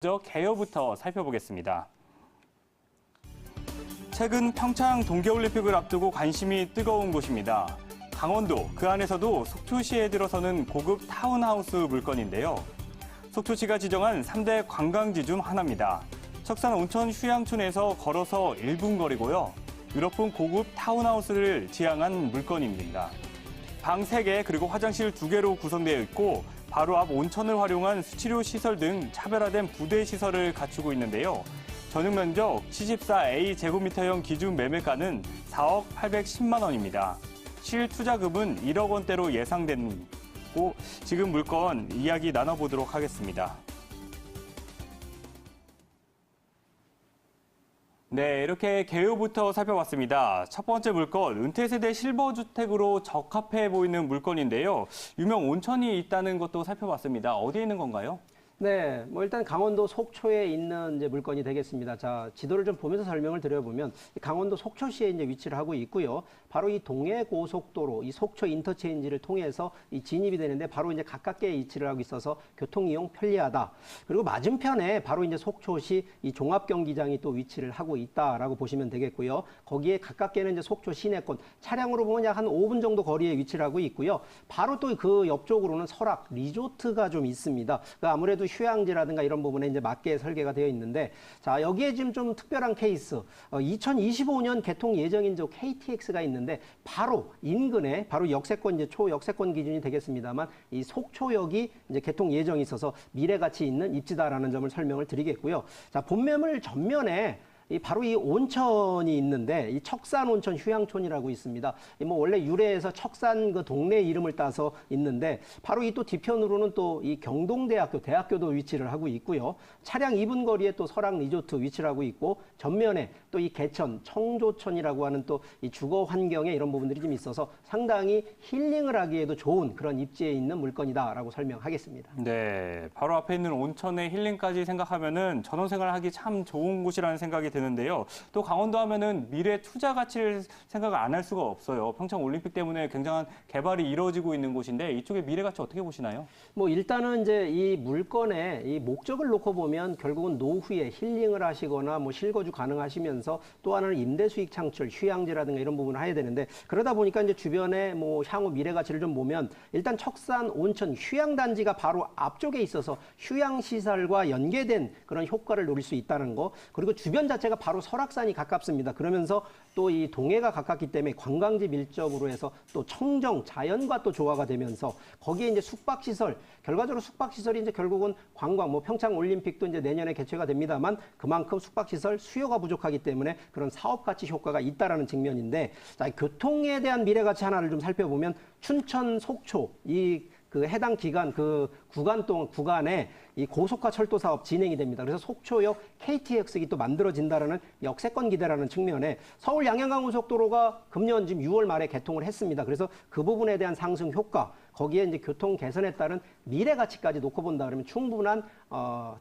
먼저 개요부터 살펴보겠습니다. 최근 평창 동계올림픽을 앞두고 관심이 뜨거운 곳입니다. 강원도, 그 안에서도 속초시에 들어서는 고급 타운하우스 물건인데요. 속초시가 지정한 3대 관광지 중 하나입니다. 척산 온천 휴양촌에서 걸어서 1분 거리고요. 유럽풍 고급 타운하우스를 지향한 물건입니다. 방 3개 그리고 화장실 2개로 구성되어 있고 바로 앞 온천을 활용한 수치료 시설 등 차별화된 부대 시설을 갖추고 있는데요. 전용 면적 74A 제곱미터형 기준 매매가는 4억 810만 원입니다. 실투자금은 1억 원대로 예상되고 지금 물건 이야기 나눠보도록 하겠습니다. 네, 이렇게 개요부터 살펴봤습니다. 첫 번째 물건, 은퇴세대 실버주택으로 적합해 보이는 물건인데요. 유명 온천이 있다는 것도 살펴봤습니다. 어디에 있는 건가요? 네, 일단 강원도 속초에 있는 이제 물건이 되겠습니다. 자, 지도를 좀 보면서 설명을 드려보면 강원도 속초시에 이제 위치를 하고 있고요. 바로 이 동해고속도로, 이 속초 인터체인지를 통해서 이 진입이 되는데 바로 이제 가깝게 위치를 하고 있어서 교통 이용 편리하다. 그리고 맞은편에 바로 이제 속초시 이 종합경기장이 또 위치를 하고 있다라고 보시면 되겠고요. 거기에 가깝게는 이제 속초 시내권, 차량으로 보면 약 한 5분 정도 거리에 위치를 하고 있고요. 바로 또 그 옆쪽으로는 설악 리조트가 좀 있습니다. 아무래도 휴양지라든가 이런 부분에 이제 맞게 설계가 되어 있는데, 자, 여기에 지금 좀 특별한 케이스, 2025년 개통 예정인 저 KTX가 있는데 바로 인근에 바로 역세권 이제 초역세권 기준이 되겠습니다만 이 속초역이 이제 개통 예정이 있어서 미래 가치 있는 입지다라는 점을 설명을 드리겠고요. 자, 본매물 전면에 바로 이 온천이 있는데 이 척산 온천 휴양촌이라고 있습니다. 뭐 원래 유래해서 척산 그 동네 이름을 따서 있는데 바로 이 또 뒤편으로는 또 이 경동대학교 대학교도 위치를 하고 있고요. 차량 2분 거리에 또 설악 리조트 위치를 하고 있고 전면에 또 이 개천 청조천이라고 하는 또 이 주거 환경에 이런 부분들이 좀 있어서 상당히 힐링을 하기에도 좋은 그런 입지에 있는 물건이다라고 설명하겠습니다. 네, 바로 앞에 있는 온천의 힐링까지 생각하면은 전원생활 하기 참 좋은 곳이라는 생각이 드는데요. 또 강원도 하면은 미래 투자 가치를 생각을 안 할 수가 없어요. 평창 올림픽 때문에 굉장한 개발이 이루어지고 있는 곳인데 이쪽의 미래 가치 어떻게 보시나요? 뭐 일단은 이제 이 물건의 이 목적을 놓고 보면 결국은 노후에 힐링을 하시거나 뭐 실거주 가능하시면서 또 하나는 임대 수익 창출, 휴양지라든가 이런 부분을 해야 되는데 그러다 보니까 이제 주변에 뭐 향후 미래 가치를 좀 보면 일단 척산 온천 휴양 단지가 바로 앞쪽에 있어서 휴양 시설과 연계된 그런 효과를 노릴 수 있다는 거, 그리고 주변 자체가 바로 설악산이 가깝습니다. 그러면서 또 이 동해가 가깝기 때문에 관광지 밀접으로 해서 또 청정 자연과 또 조화가 되면서 거기에 이제 숙박시설, 결과적으로 숙박시설이 이제 결국은 관광, 뭐 평창 올림픽도 이제 내년에 개최가 됩니다만 그만큼 숙박시설 수요가 부족하기 때문에 그런 사업 가치 효과가 있다라는 측면인데, 자, 교통에 대한 미래 가치 하나를 좀 살펴보면 춘천 속초 그 해당 기간 그 구간에 이 고속화 철도 사업 진행이 됩니다. 그래서 속초역 KTX가 또 만들어진다라는 역세권 기대라는 측면에 서울 양양간고속도로가 금년 지금 6월 말에 개통을 했습니다. 그래서 그 부분에 대한 상승 효과, 거기에 이제 교통 개선에 따른 미래 가치까지 놓고 본다 그러면 충분한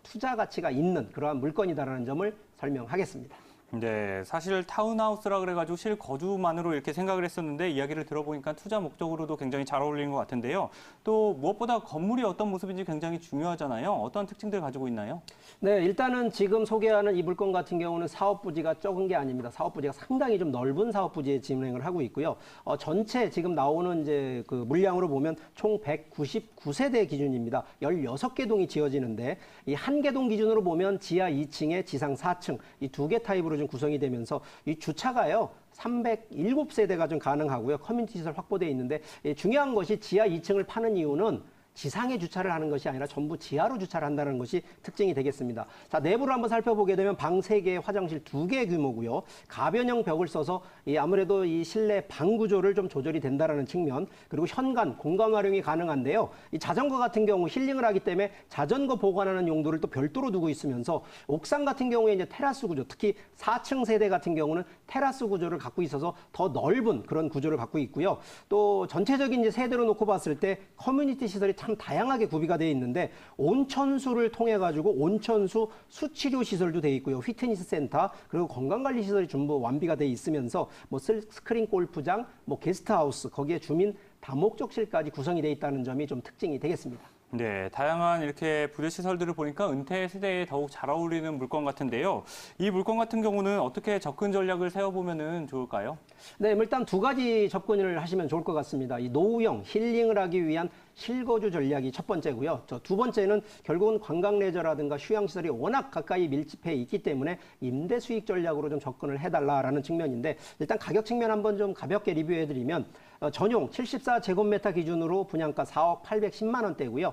투자 가치가 있는 그러한 물건이다라는 점을 설명하겠습니다. 네, 사실 타운하우스라 그래가지고 실거주만으로 이렇게 생각을 했었는데 이야기를 들어보니까 투자 목적으로도 굉장히 잘 어울리는 것 같은데요. 또 무엇보다 건물이 어떤 모습인지 굉장히 중요하잖아요. 어떤 특징들 가지고 있나요? 네, 일단은 지금 소개하는 이 물건 같은 경우는 사업 부지가 적은 게 아닙니다. 사업 부지가 상당히 좀 넓은 사업 부지에 진행을 하고 있고요. 전체 지금 나오는 이제 그 물량으로 보면 총 199세대 기준입니다. 16개 동이 지어지는데 이 한 개 동 기준으로 보면 지하 2층에 지상 4층 이 2개 타입으로 좀 구성이 되면서 이 주차가요 307세대가 좀 가능하고요. 커뮤니티 시설 확보되어 있는데 중요한 것이 지하 2층을 파는 이유는 지상에 주차를 하는 것이 아니라 전부 지하로 주차를 한다는 것이 특징이 되겠습니다. 자, 내부를 한번 살펴보게 되면 방 3개, 화장실 2개 규모고요. 가변형 벽을 써서 아무래도 이 실내 방 구조를 좀 조절이 된다라는 측면, 그리고 현관, 공간 활용이 가능한데요. 이 자전거 같은 경우 힐링을 하기 때문에 자전거 보관하는 용도를 또 별도로 두고 있으면서 옥상 같은 경우에 이제 테라스 구조, 특히 4층 세대 같은 경우는 테라스 구조를 갖고 있어서 더 넓은 그런 구조를 갖고 있고요. 또 전체적인 이제 세대로 놓고 봤을 때 커뮤니티 시설이 참 다양하게 구비가 되어 있는데 온천수를 통해 가지고 온천수 수치료 시설도 되어 있고요. 피트니스 센터, 그리고 건강관리 시설이 전부 완비가 되어 있으면서 뭐 스크린 골프장, 뭐 게스트하우스, 거기에 주민 다목적실까지 구성이 되어 있다는 점이 좀 특징이 되겠습니다. 네, 다양한 이렇게 부대 시설들을 보니까 은퇴 세대에 더욱 잘 어울리는 물건 같은데요. 이 물건 같은 경우는 어떻게 접근 전략을 세워보면 좋을까요? 네, 일단 두 가지 접근을 하시면 좋을 것 같습니다. 이 노후형 힐링을 하기 위한 실거주 전략이 첫 번째고요. 두 번째는 결국은 관광레저라든가 휴양시설이 워낙 가까이 밀집해 있기 때문에 임대 수익 전략으로 좀 접근을 해달라라는 측면인데 일단 가격 측면 한번 좀 가볍게 리뷰해드리면 전용 74제곱미터 기준으로 분양가 4억 810만 원대고요.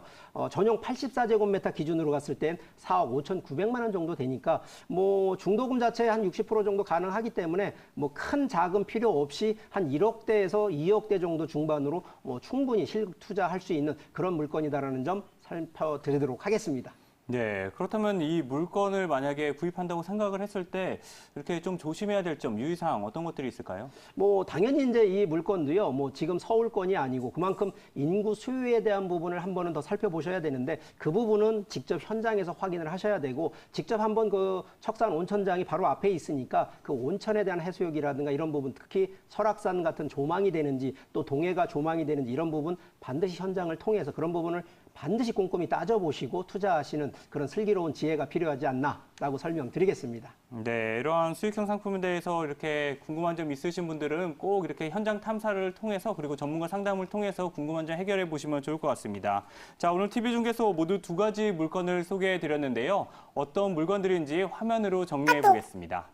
전용 84제곱미터 기준으로 갔을 땐 4억 5,900만 원 정도 되니까 뭐 중도금 자체 한 60% 정도 가능하기 때문에 뭐 큰 자금 필요 없이 한 1억대에서 2억대 정도 중반으로 뭐 충분히 실투자할 수 있는 그런 물건이다라는 점 살펴드리도록 하겠습니다. 네, 그렇다면 이 물건을 만약에 구입한다고 생각을 했을 때 이렇게 좀 조심해야 될 점, 유의사항 어떤 것들이 있을까요? 뭐 당연히 이제 이 물건도요. 뭐 지금 서울권이 아니고 그만큼 인구 수요에 대한 부분을 한 번은 더 살펴보셔야 되는데 그 부분은 직접 현장에서 확인을 하셔야 되고 직접 한번 그 척산 온천장이 바로 앞에 있으니까 그 온천에 대한 해수욕이라든가 이런 부분 특히 설악산 같은 조망이 되는지 또 동해가 조망이 되는지 이런 부분 반드시 현장을 통해서 그런 부분을 반드시 꼼꼼히 따져보시고 투자하시는 그런 슬기로운 지혜가 필요하지 않나라고 설명드리겠습니다. 네, 이러한 수익형 상품에 대해서 이렇게 궁금한 점 있으신 분들은 꼭 이렇게 현장 탐사를 통해서 그리고 전문가 상담을 통해서 궁금한 점 해결해 보시면 좋을 것 같습니다. 자, 오늘 TV중개소 모두 두 가지 물건을 소개해 드렸는데요. 어떤 물건들인지 화면으로 정리해 보겠습니다.